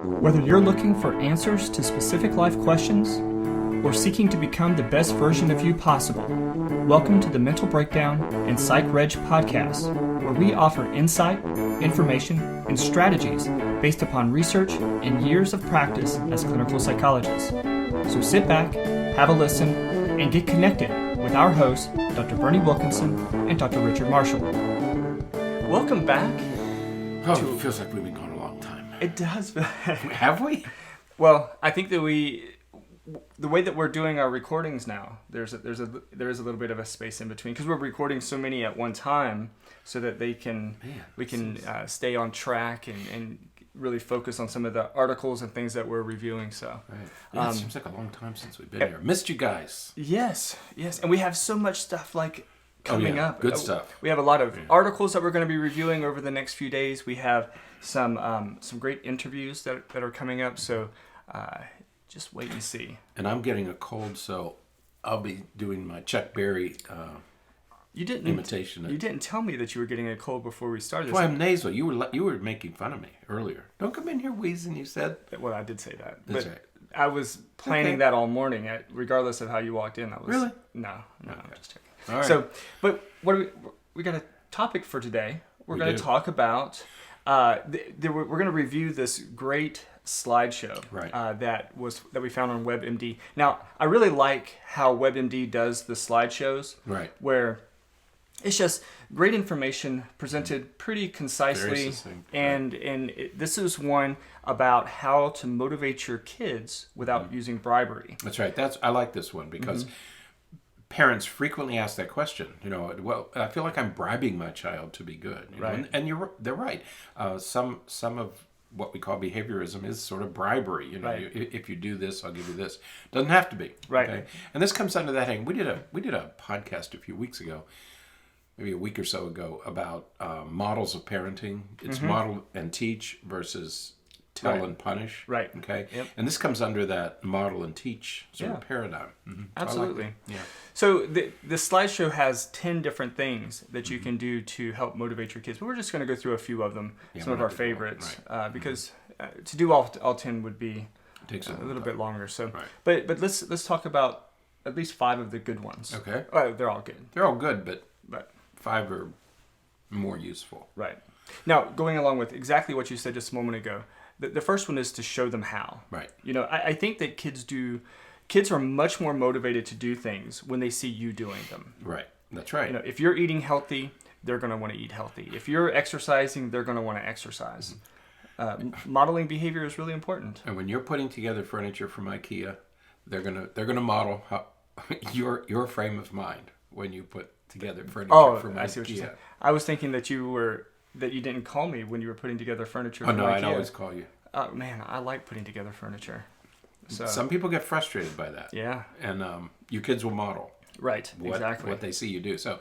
Whether you're looking for answers to specific life questions or seeking to become the best version of you possible, welcome to the Mental Breakdown and Psych Reg podcast, where we offer insight, information, and strategies based upon research and years of practice as clinical psychologists. So sit back, have a listen, and get connected with our hosts, Dr. Berney Wilkinson and Dr. Richard Marshall. Welcome back. It feels like we've been gone a long time. It does. Have we? Well, I think that the way that we're doing our recordings now, there is a little bit of a space in between because we're recording so many at one time, so that we can stay on track and really focus on some of the articles and things that we're reviewing. So, right. Yeah, it seems like a long time since we've been here. Missed you guys. Yes, and we have so much stuff coming up. Good stuff. We have a lot of articles that we're going to be reviewing over the next few days. We have some great interviews that are coming up. So just wait and see. And I'm getting a cold, so I'll be doing my Chuck Berry imitation. You didn't tell me that you were getting a cold before we started. That's why I'm nasal. You were making fun of me earlier. Don't come in here wheezing. You said. Well, I did say that. That's right. I was planning that all morning. Regardless of how you walked in, I was really no. Okay. I'm just checking. All right. So, but what we got a topic for today. We're going to talk about. We're going to review this great slideshow that we found on WebMD. Now, I really like how WebMD does the slideshows, where it's just great information presented pretty concisely, this is one about how to motivate your kids without using bribery. That's right. I like this one because parents frequently ask that question. Well, I feel like I'm bribing my child to be good. Right. And they're right. Some of what we call behaviorism is sort of bribery. If you do this, I'll give you this. Doesn't have to be. Right. Okay? And this comes under that hang. We did a podcast a few weeks ago, maybe a week or so ago, about models of parenting. It's model and teach versus tell and punish. Right. Okay. Yep. And this comes under that model and teach sort of paradigm. Mm-hmm. Absolutely. I like it. Yeah. So the slideshow has 10 different things that you can do to help motivate your kids. But we're just going to go through a few of them, some of our favorites, because to do all 10 would be a little bit longer. So, but let's talk about at least 5 of the good ones. Okay. They're all good. They're all good, but 5 are more useful. Right. Now, going along with exactly what you said just a moment ago, the first one is to show them how. Right. I think that kids are much more motivated to do things when they see you doing them. Right. That's right. If you're eating healthy, they're going to want to eat healthy. If you're exercising, they're going to want to exercise. Modeling behavior is really important. And when you're putting together furniture from IKEA, they're gonna model how your frame of mind when you put together furniture from IKEA. I see what you're saying. I was thinking that you didn't call me when you were putting together furniture from IKEA. I'd always call you. Man, I like putting together furniture. So, some people get frustrated by that. Yeah. And your kids will model. Right, exactly. What they see you do. So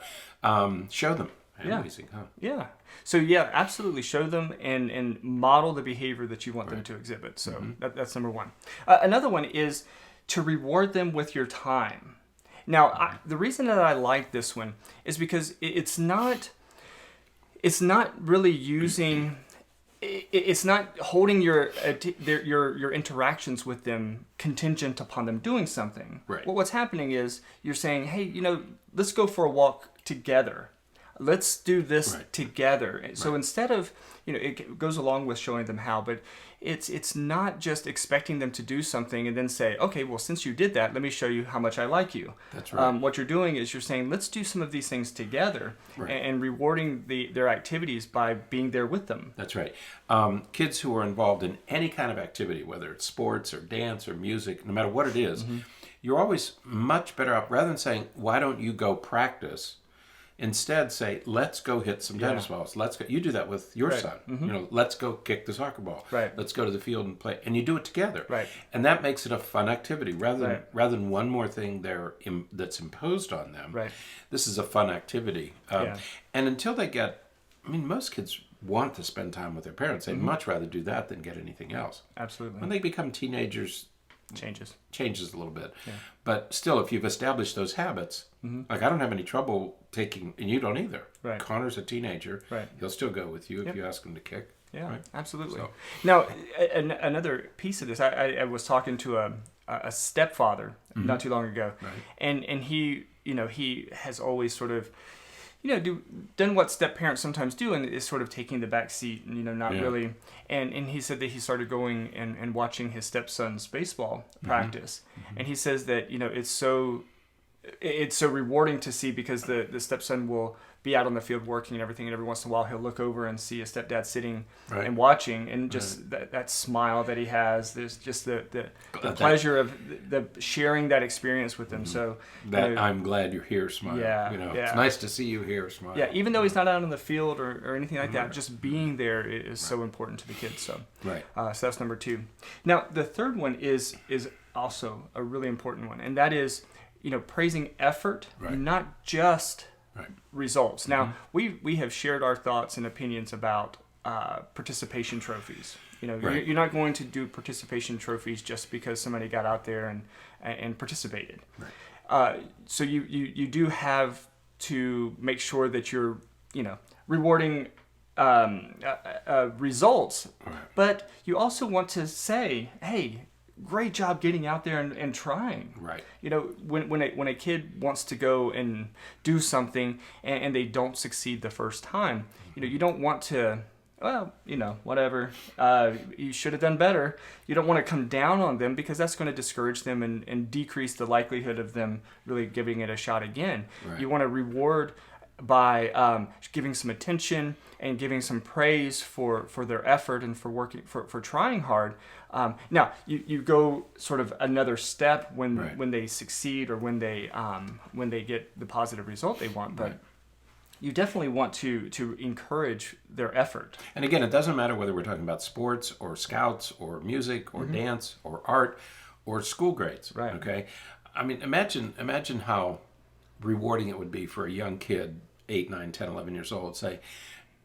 show them. Amazing, huh? Yeah. So, absolutely. Show them and model the behavior that you want them to exhibit. So that's number one. Another one is to reward them with your time. Now, the reason that I like this one is because it's not really using... It's not holding your interactions with them contingent upon them doing something. Right. Well, what's happening is you're saying, hey, let's go for a walk together. Let's do this together. Right. So instead of, it goes along with showing them how, but it's not just expecting them to do something and then say, okay, well, since you did that, let me show you how much I like you. That's right. What you're doing is you're saying, let's do some of these things together and rewarding their activities by being there with them. That's right. Kids who are involved in any kind of activity, whether it's sports or dance or music, no matter what it is, you're always much better off, rather than saying, why don't you go practice? Instead, say, let's go hit some tennis balls. Let's go. You do that with your son. Let's go kick the soccer ball. Right. Let's go to the field and play. And you do it together. Right. And that makes it a fun activity rather than one more thing that's imposed on them. Right. This is a fun activity. And until they most kids want to spend time with their parents. They'd much rather do that than get anything else. Absolutely. When they become teenagers, changes a little bit. Yeah. But still, if you've established those habits, like I don't have any trouble taking, and you don't either. Right. Connor's a teenager. Right. He'll still go with you if you ask him to kick. Yeah, right? absolutely. So, Now, another piece of this, I was talking to a stepfather not too long ago, right. and he, he has always sort of, done what step parents sometimes do, and is sort of taking the back seat, and not really. And he said that he started going and watching his stepson's baseball practice, and he says that it's so rewarding to see, because the stepson will be out on the field working and everything, and every once in a while he'll look over and see a stepdad sitting and watching, and just that smile that he has. There's just the pleasure of the sharing that experience with them. So that I'm glad you're here smile. Yeah, It's nice to see you here smile. Yeah, even though he's not out on the field or anything like that, just being there is so important to the kids. So so that's number 2. Now the third one is also a really important one, and that is praising effort, not just results. Now, we have shared our thoughts and opinions about participation trophies. You're not going to do participation trophies just because somebody got out there and participated. So you do have to make sure that you're rewarding results, but you also want to say, hey, great job getting out there and trying. Right. When a kid wants to go and do something and they don't succeed the first time, you don't want to, whatever, you should have done better. You don't want to come down on them, because that's going to discourage them and decrease the likelihood of them really giving it a shot again. You want to reward by giving some attention and giving some praise for their effort and for working for trying hard. Now you go sort of another step when they succeed, or when they get the positive result they want, but you definitely want to encourage their effort. And again, it doesn't matter whether we're talking about sports or scouts or music or dance or art or school grades. Right. Okay. I mean, imagine how rewarding it would be for a young kid, 8, 9, 10, 11 years old, say,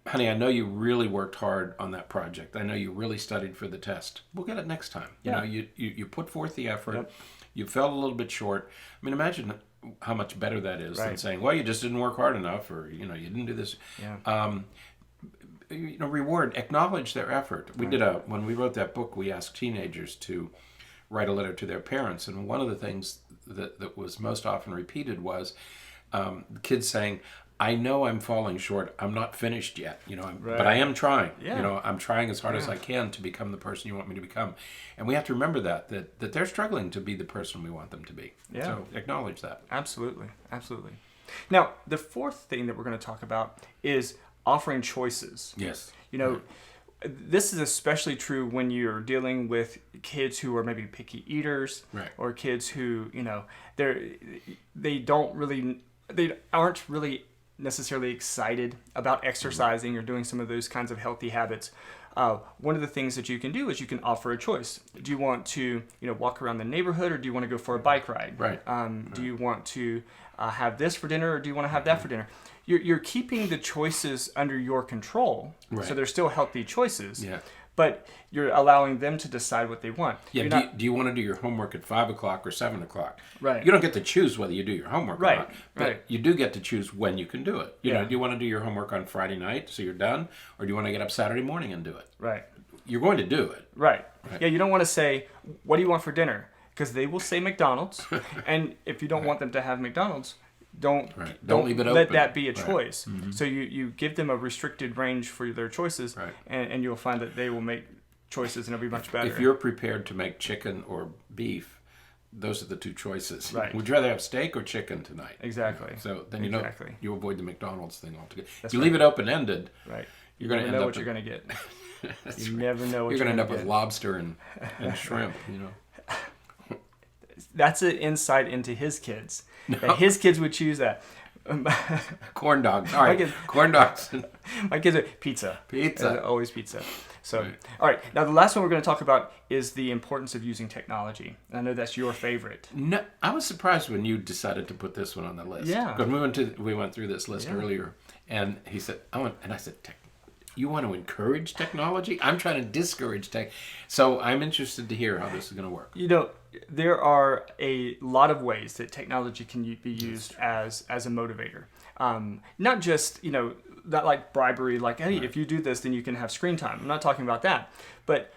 honey, I know you really worked hard on that project. I know you really studied for the test. We'll get it next time. You put forth the effort. Yep. You fell a little bit short. I mean, imagine how much better that is than saying, well, you just didn't work hard enough, or, you didn't do this. Yeah. Reward, acknowledge their effort. We did when we wrote that book, we asked teenagers to write a letter to their parents. And one of the things that was most often repeated was kids saying, I know I'm falling short. I'm not finished yet, but I am trying. Yeah. I'm trying as hard as I can to become the person you want me to become. And we have to remember that they're struggling to be the person we want them to be. Yeah. So acknowledge that. Absolutely. Absolutely. Now, the fourth thing that we're going to talk about is offering choices. Yes. This is especially true when you're dealing with kids who are maybe picky eaters, or kids who, they aren't really necessarily excited about exercising or doing some of those kinds of healthy habits. One of the things that you can do is you can offer a choice. Do you want to, walk around the neighborhood, or do you want to go for a bike ride? Right. Do you want to have this for dinner, or do you want to have that for dinner? You're keeping the choices under your control, so they're still healthy choices. Yeah. But you're allowing them to decide what they want. Yeah. Do you want to do your homework at 5 o'clock or 7 o'clock? Right. You don't get to choose whether you do your homework or not. But you do get to choose when you can do it. Do you want to do your homework on Friday night so you're done? Or do you want to get up Saturday morning and do it? Right. You're going to do it. Right. Yeah, you don't want to say, what do you want for dinner? Because they will say McDonald's. And if you don't want them to have McDonald's, don't leave it open. Let that be a choice. Mm-hmm. So you give them a restricted range for their choices, and you'll find that they will make choices, and it'll be much better. If you're prepared to make chicken or beef, those are the two choices. Right. Would you rather have steak or chicken tonight? Exactly. So then you avoid the McDonald's thing altogether. If you leave it open-ended, you're going to end know up what you're going to get. You never know what you're going to end up with lobster and shrimp. That's an insight into his kids. No. That his kids would choose that. Corn dogs. All right. Corn dogs. My kids are pizza. Pizza. Always pizza. So, all right. Now, the last one we're going to talk about is the importance of using technology. I know that's your favorite. No, I was surprised when you decided to put this one on the list. Yeah. Because we went through this list earlier, and he said, I said, you want to encourage technology? I'm trying to discourage tech. So I'm interested to hear how this is going to work. There are a lot of ways that technology can be used as a motivator. Not just, that like bribery, like, hey, if you do this, then you can have screen time. I'm not talking about that. But,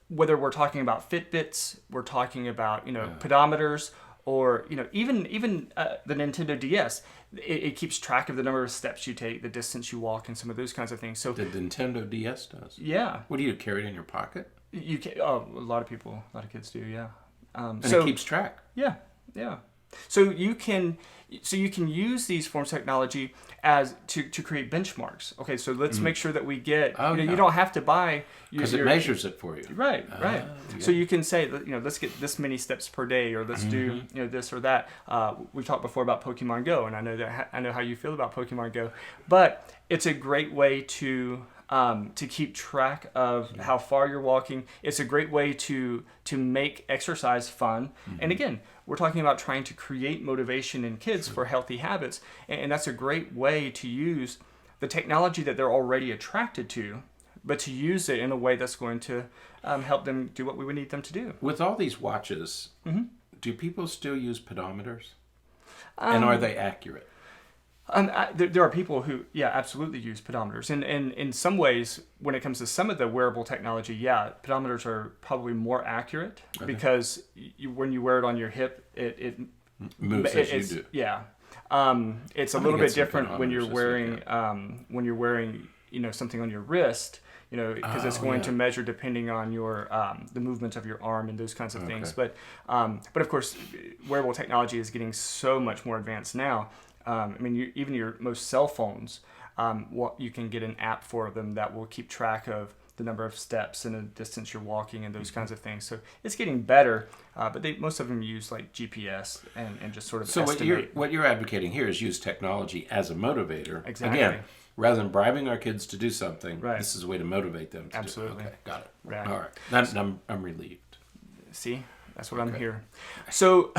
whether we're talking about Fitbits, we're talking about, pedometers, or, even the Nintendo DS, it keeps track of the number of steps you take, the distance you walk, and some of those kinds of things. So the Nintendo DS does? Yeah. What do you carry it in your pocket? You can, a lot of kids do, yeah. And it keeps track. Yeah. So you can use these forms of technology as to create benchmarks. Okay, so let's make sure that we get. You don't have to buy because it measures it for you. Right. Yeah. So you can say, let's get this many steps per day, or let's do this or that. We've talked before about Pokemon Go, and I know how you feel about Pokemon Go, but it's a great way to keep track of how far you're walking. It's a great way to make exercise fun. And again, we're talking about trying to create motivation in kids for healthy habits. And that's a great way to use the technology that they're already attracted to, but to use it in a way that's going to help them do what we would need them to do. With all these watches, do people still use pedometers? And are they accurate? There are people who, absolutely use pedometers. And in some ways, when it comes to some of the wearable technology, pedometers are probably more accurate because when you wear it on your hip, it moves as you do. Yeah. It's a little bit different when you're wearing something on your wrist, because it's going to measure depending on your the movement of your arm and those kinds of things. But of course, wearable technology is getting so much more advanced now. Even your most cell phones, you can get an app for them that will keep track of the number of steps and the distance you're walking and those kinds of things. So it's getting better, but most of them use like GPS and just sort of estimate. What you're advocating here is use technology as a motivator. Exactly. Again, rather than bribing our kids to do something, right. This is a way to motivate them to Absolutely. do it. Okay, got it. Right. All right. I'm relieved. See, that's what I'm here. So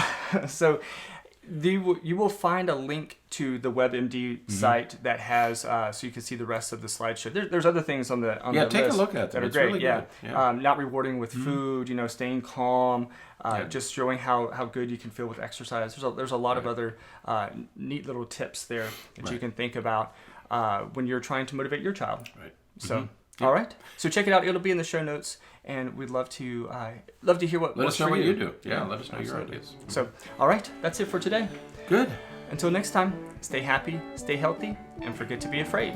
you will find a link to the WebMD site that has, so you can see the rest of the slideshow. There's other things on the list. Take a look at them. That are it's great. Really good. Yeah. Not rewarding with food, staying calm, just showing how good you can feel with exercise. There's a lot of other neat little tips there that you can think about when you're trying to motivate your child. Right. So. All right. So check it out. It'll be in the show notes, and we'd love to hear what. Let us know what you do. Yeah, let us know your ideas. So, all right, that's it for today. Good. Until next time, stay happy, stay healthy, and forget to be afraid.